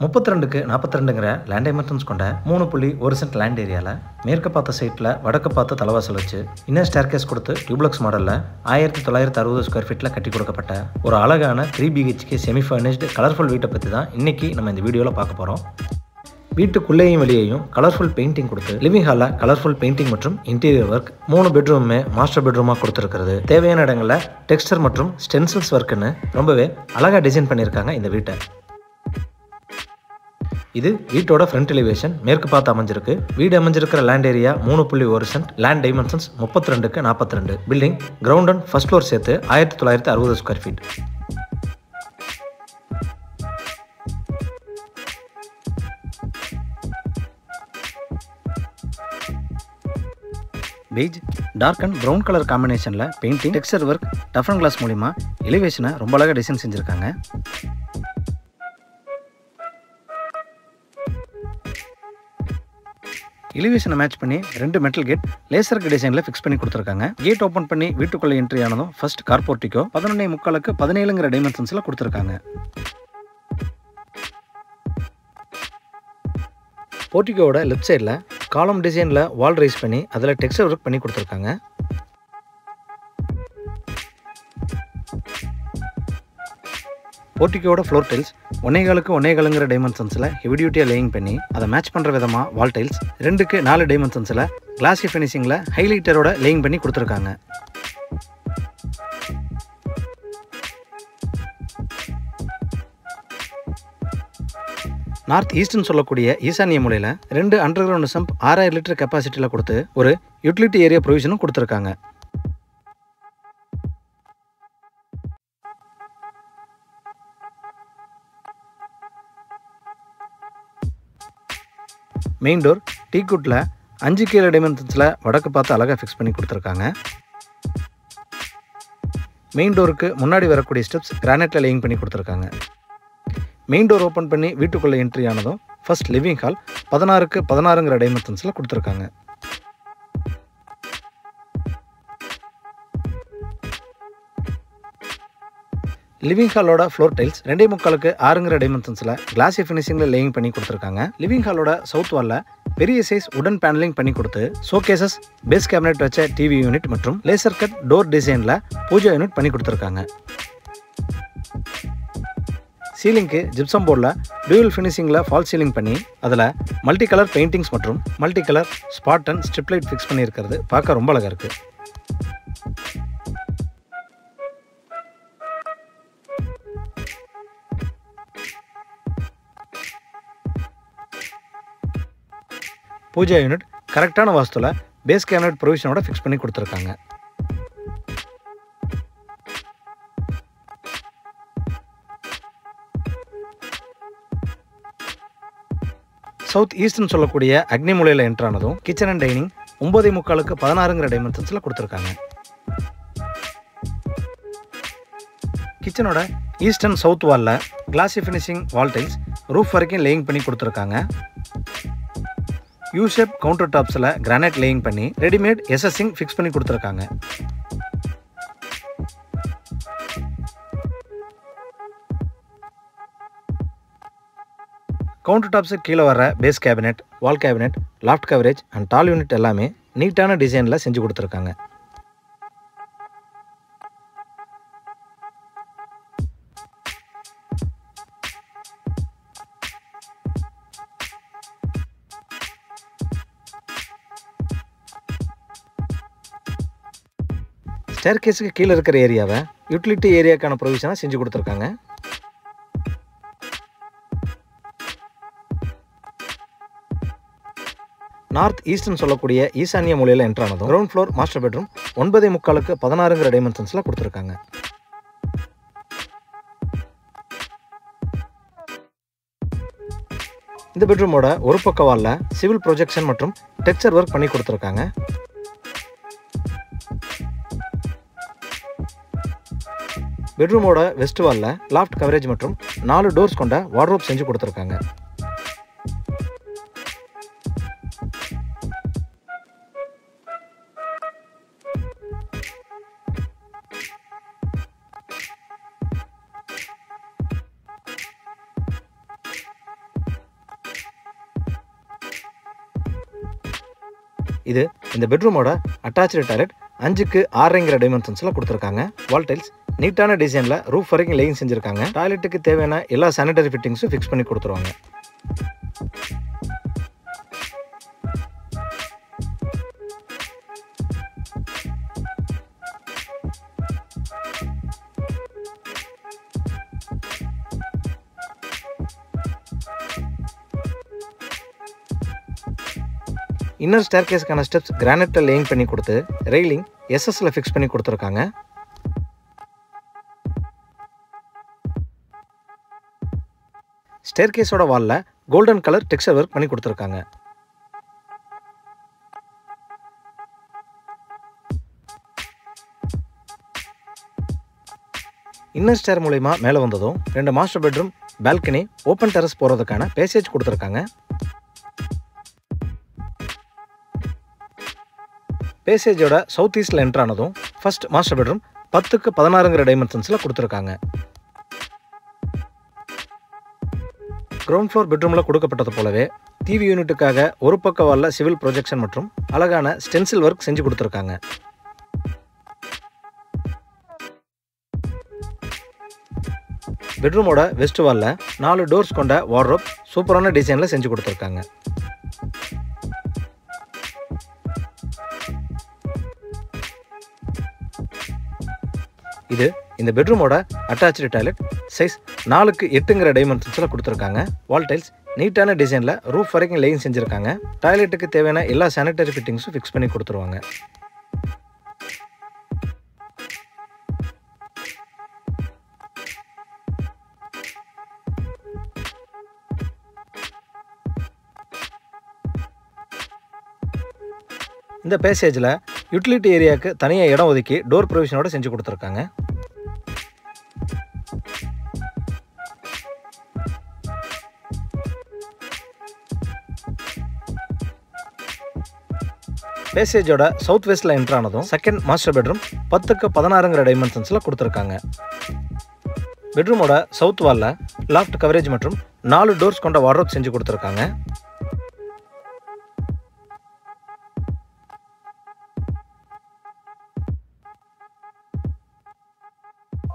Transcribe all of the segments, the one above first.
32க்கு 42ங்கிற land dimensions கொண்ட 3.1 cent land ஏரியாவில் மேற்கு பார்த்த சைட்டில் வடக்கு பார்த்த தலைவாசல் வச்சு இன்னர் ஸ்டேர்கேஸ் கொடுத்து டியூப்ளக்ஸ் மாடலில் 1960 ஸ்கொயர் ஃபீட்டில் கட்டி கொடுக்கப்பட்ட ஒரு அழகான 3 BHK செமி ஃபர்னிஷ்டு கலர்ஃபுல் வீட்டை பற்றி தான் இன்றைக்கி நம்ம இந்த வீடியோவில் பார்க்க போகிறோம். வீட்டுக்குள்ளேயும் வெளியேயும் கலர்ஃபுல் பெயிண்டிங் கொடுத்து லிவிங் ஹாலில் கலர்ஃபுல் பெயிண்டிங் மற்றும் இன்டீரியர் ஒர்க் 3 பெட்ரூமுமே மாஸ்டர் பெட்ரூமாக கொடுத்துருக்கிறது. தேவையான இடங்களில் டெக்ஸ்டர் மற்றும் ஸ்டென்சில்ஸ் ஒர்க்குன்னு ரொம்பவே அழகாக டிசைன் பண்ணியிருக்காங்க இந்த வீட்டை. இது வீட்டோட ஃப்ரண்ட் எலிவேஷன் மேற்கு பார்த்து அமைஞ்சிருக்கு. வீடு அமைஞ்சிருக்கிற land area 3.1 cent, land dimensions 32க்கு 42, building ground and first floor சேர்த்து 1960 square feet. Beige dark and brown colour காம்பினேஷனில் பெயிண்டிங், டெக்ஸ்சர் ஒர்க், டஃபன் கிளாஸ் மூலிமா எலிவேஷனை ரொம்ப அழகாக டிசைன் செஞ்சுருக்காங்க. எலிவேஷனை மேட்ச் பண்ணி 2 மெட்டல் கேட் லேசர் டிசைனில் ஃபிக்ஸ் பண்ணி கொடுத்துருக்காங்க. கேட் ஓப்பன் பண்ணி வீட்டுக்குள்ளே என்ட்ரி ஆனதும் ஃபர்ஸ்ட் கார் போர்ட்டிகோ 11.75க்கு 17ங்கிற டைமென்ஷன்ஸில் கொடுத்துருக்காங்க. போர்ட்டிகோவோட லெஃப்ட் சைடில் காலம் டிசைனில் வால் ரைஸ் பண்ணி அதில் டெக்ஸ்சர் ஒர்க் பண்ணி கொடுத்துருக்காங்க. போர்ட்டிகோட ஃப்ளோர் டைல்ஸ் 1.25க்கு 1.25ங்கிற டைமென்ஷன்ஸில் ஹெவி டியூட்டியாக லேயிங் பண்ணி அதை மேட்ச் பண்ணுற விதமாக வால் டைல்ஸ் 2க்கு 4 டைமென்ஷன்ஸில் கிளாசி ஃபினிஷிங்கில் ஹைலைட்டரோட லேயிங் பண்ணி கொடுத்துருக்காங்க. நார்த் ஈஸ்ட்னு சொல்லக்கூடிய ஈசானிய மூலையில் 2 அண்டர் கிரவுண்ட் சம்ப் 6000 லிட்டர் கெப்பாசிட்டியில் கொடுத்து ஒரு யூட்டிலிட்டி ஏரியா ப்ரொவிஷனும் கொடுத்துருக்காங்க. மெயின் டோர் டீக்குட்டில் 5 கீழே டைமென்ஷன்ஸில் வடக்கு பார்த்து அழகாக ஃபிக்ஸ் பண்ணி கொடுத்துருக்காங்க. மெயின் டோருக்கு முன்னாடி வரக்கூடிய ஸ்டெப்ஸ் கிரானைட்டில் லேயிங் பண்ணி கொடுத்துருக்காங்க. மெயின் டோர் ஓப்பன் பண்ணி வீட்டுக்குள்ளே என்ட்ரி ஆனதும் ஃபர்ஸ்ட் லிவிங் ஹால் 16க்கு 16ங்கிற டைமென்ஷன்ஸில் கொடுத்துருக்காங்க. லிவிங் ஹாலோட ஃப்ளோர் டைல்ஸ் 2.25க்கு 6ங்கிற டைமென்ஷன்ஸில் கிளாசி ஃபினிஷிங்கில் லேயிங் பண்ணி கொடுத்துருக்காங்க. லிவிங் ஹாலோட சவுத் வாலில் பெரிய சைஸ் உடன் பேனலிங் பண்ணி கொடுத்து ஷோகேசஸ், பேஸ் கேபினெட் வச்ச டிவி யூனிட் மற்றும் லேசர் கட் டோர் டிசைனில் பூஜா யூனிட் பண்ணி கொடுத்துருக்காங்க. சீலிங்க்கு ஜிப்சம் போர்டில் டியூவல் ஃபினிஷிங்கில் ஃபால் சீலிங் பண்ணி அதில் மல்டி கலர் பெயிண்டிங்ஸ் மற்றும் multi colour spot and strip light fix பண்ணியிருக்கிறது பார்க்க ரொம்ப அழகாக இருக்குது. பூஜா யூனிட் கரெக்டான வாஸ்துல பேஸ் கேபினட் ப்ரொவிஷனோட ஃபிக்ஸ் பண்ணி கொடுத்துருக்காங்க. சவுத் ஈஸ்ட்னு சொல்லக்கூடிய அக்னி மூலையில் என்ட்ரானதும் கிச்சன் அண்ட் டைனிங் 9.25க்கு 16ங்கிற டைமென்ஷன்ஸில் கொடுத்துருக்காங்க. கிச்சனோட ஈஸ்ட் அண்ட் சவுத் வாலில் classy finishing wall tiles roof வரைக்கும் லேயிங் பண்ணி கொடுத்துருக்காங்க. யூ-ஷேப் கவுண்டர் டாப்ஸில் கிரானைட் லேயிங் பண்ணி ரெடிமேட் எஸ்எஸ்சிங் ஃபிக்ஸ் பண்ணி கொடுத்துருக்காங்க. கவுண்டர் டாப்ஸுக்கு கீழே வர base cabinet, wall cabinet, loft coverage and tall unit எல்லாமே நீட்டான டிசைனில் செஞ்சு கொடுத்துருக்காங்க. ஸ்டேர்கேஸுக்கு கீழே இருக்கிற ஏரியாவை யூட்டிலிட்டி ஏரியாக்கான ப்ரொவிஷனாக செஞ்சு கொடுத்துருக்காங்க. நார்த் ஈஸ்ட்னு சொல்லக்கூடிய ஈசானிய மூலையில் என்ட்ரானதும் கிரவுண்ட் ஃப்ளோர் மாஸ்டர் பெட்ரூம் 9.25க்கு 16ங்கிற டைமென்ஷன்ஸில் கொடுத்துருக்காங்க. இந்த பெட்ரூமோட ஒரு பக்க வாலில் சிவில் ப்ரொஜெக்ஷன் மற்றும் டெக்ஸ்சர் ஒர்க் பண்ணி கொடுத்துருக்காங்க. பெட்ரூமோட வெஸ்ட் வாலில் லாஃப்ட் கவரேஜ் மற்றும் 4 டோர்ஸ் கொண்ட வார்ட்ரோப் செஞ்சு கொடுத்துருக்காங்க. இது இந்த பெட்ரூமோட அட்டாச்சு டாய்லெட் 5க்கு 6.5 டைமென்ஷன்ஸில் கொடுத்துருக்காங்க. வால் டைல்ஸ் நீட்டான டிசைனில் ரூஃப் வரைக்கும் லேயிங் செஞ்சுருக்காங்க. டாய்லெட்டுக்கு தேவையான எல்லா சானிடரி ஃபிட்டிங்ஸும் ஃபிக்ஸ் பண்ணி கொடுத்துருவாங்க. இன்னர் ஸ்டேர்கேஸ்க்கான ஸ்டெப்ஸ் கிரானைட்டில் லேயிங் பண்ணி கொடுத்து ரெயிலிங் எஸ்எஸ்ல ஃபிக்ஸ் பண்ணி கொடுத்துருக்காங்க. ஸ்டேர்கேஸோட வாலில் கோல்டன் கலர் டெக்ஸ்சர் ஒர்க் பண்ணி கொடுத்துருக்காங்க. இன்னர் ஸ்டேர் மூலமா மேலே வந்ததும் 2 master bedroom, balcony, open terrace போகிறதுக்கான பேசேஜ் கொடுத்துருக்காங்க. பேசேஜோட சவுத் ஈஸ்டில் என்ட்ரு ஆனதும் ஃபர்ஸ்ட் மாஸ்டர் பெட்ரூம் 10க்கு 16 டைமென்ஷன்ஸில் கொடுத்துருக்காங்க. கிரவுண்ட் ஃப்ளோர் பெட்ரூமில் கொடுக்கப்பட்டது போலவே டிவி யூனிட்டுக்காக ஒரு பக்க வாலில் சிவில் ப்ரொஜெக்ஷன் மற்றும் அழகான ஸ்டென்சில் ஒர்க் செஞ்சு கொடுத்துருக்காங்க. பெட்ரூமோட வெஸ்ட் வாலில் 4 டோர்ஸ் கொண்ட வார்ட்ரோப் சூப்பரான டிசைனில் செஞ்சு கொடுத்துருக்காங்க. இது இந்த பெட்ரூமோட அட்டாச்சு டாய்லெட் சைஸ் 4க்கு 8 டைமென்ஷன்ஸில் கொடுத்துருக்காங்க. வால் டைல்ஸ் நீட்டான டிசைனில் ரூஃப் வரைக்கும் லேயிங் செஞ்சுருக்காங்க. டாய்லெட்டுக்கு தேவையான எல்லா சானிடரி ஃபிட்டிங்ஸும் ஃபிக்ஸ் பண்ணி கொடுத்துருவாங்க. இந்த பேசேஜில் யூட்டிலிட்டி ஏரியாவுக்கு தனியாக இடம் ஒதுக்கி டோர் ப்ரொவிஷனோட செஞ்சு கொடுத்துருக்காங்க. பேசேஜோட சவுத் வெஸ்ட்டில் என்ட்ரு ஆனதும் செகண்ட் மாஸ்டர் பெட்ரூம் 10க்கு 16 டைமென்ஷன்ஸில் கொடுத்துருக்காங்க. பெட்ரூமோட சவுத் வாலில் லாஃப்ட் கவரேஜ் மற்றும் 4 டோர்ஸ் கொண்ட வார்ட்ரோப் செஞ்சு கொடுத்துருக்காங்க.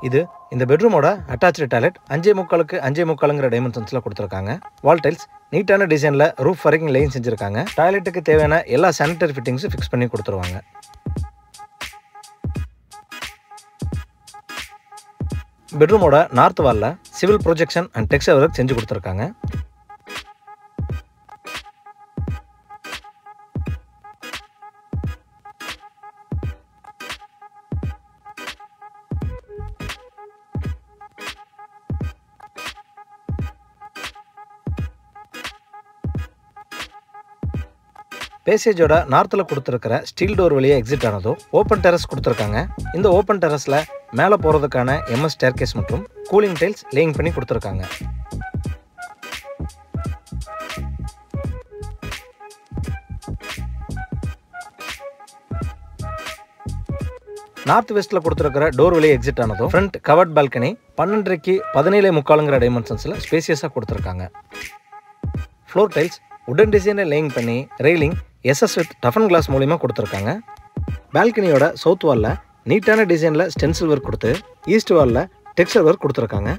இது இந்த பெட்ரூமோட அட்டாச்சு டாய்லெட் 5.75க்கு 5.75 டைமென்ஷன்ஸில் கொடுத்துருக்காங்க. வால் டைல்ஸ் நீட்டான டிசைனில் ரூஃப் வரைக்கும் லேயிங் செஞ்சுருக்காங்க. டாய்லெட்டுக்கு தேவையான எல்லா சானிடரி ஃபிட்டிங்ஸும் ஃபிக்ஸ் பண்ணி கொடுத்துருவாங்க. பெட்ரூமோட நார்த் வாலில் civil projection and texture work செஞ்சு கொடுத்துருக்காங்க. பேசேஜோட நார்த்தில் கொடுத்துருக்கிற ஸ்டீல் டோர் வழியாக எக்ஸிட் ஆனதும் ஓப்பன் டெரஸ் கொடுத்துருக்காங்க. இந்த ஓப்பன் டெரஸில் மேலே போகிறதுக்கான எம்எஸ் ஸ்டேர்கேஸ் மற்றும் கூலிங் டைல்ஸ் லேயிங் பண்ணி கொடுத்துருக்காங்க. நார்த் வெஸ்ட்டில் கொடுத்துருக்கிற டோர் வழியாக எக்ஸிட் ஆனதும் ஃப்ரண்ட் கவர்ட் பால்கனி 12க்கு 17.75 டைமென்ஷன்ஸில் ஸ்பேசியஸாக கொடுத்துருக்காங்க. ஃப்ளோர் டைல்ஸ் உடன் டிசைனை லேயிங் பண்ணி ரெயிலிங் எஸ்எஸ் வித் டஃபன் கிளாஸ் மூலிமா கொடுத்துருக்காங்க. பால்கனியோட சவுத் வாலில் நீட்டான டிசைனில் ஸ்டென்சில் ஒர்க் கொடுத்து ஈஸ்ட் வாலில் டெக்ஸ்சர் ஒர்க் கொடுத்துருக்காங்க.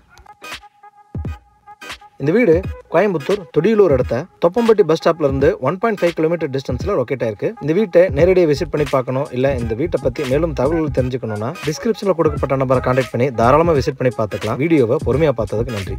இந்த வீடு கோயம்புத்தூர் துடியலூர் அடுத்த தொப்பம்பட்டி பஸ் ஸ்டாப்லேருந்து 1.5 கிலோமீட்டர் டிஸ்டன்ஸில் லொக்கேட் ஆயிருக்கு. இந்த வீட்டை நேரடியாக விசிட் பண்ணி பார்க்கணும், இல்லை இந்த வீட்டை பற்றி மேலும் தகவல்கள் தெரிஞ்சுக்கணும்னா டிஸ்கிரிப்ஷனில் கொடுக்கப்பட்ட நம்பரை கான்டாக்ட் பண்ணி தாராளமாக விசிட் பண்ணி பார்த்துக்கலாம். வீடியோவை பொறுமையாக பார்த்ததுக்கு நன்றி.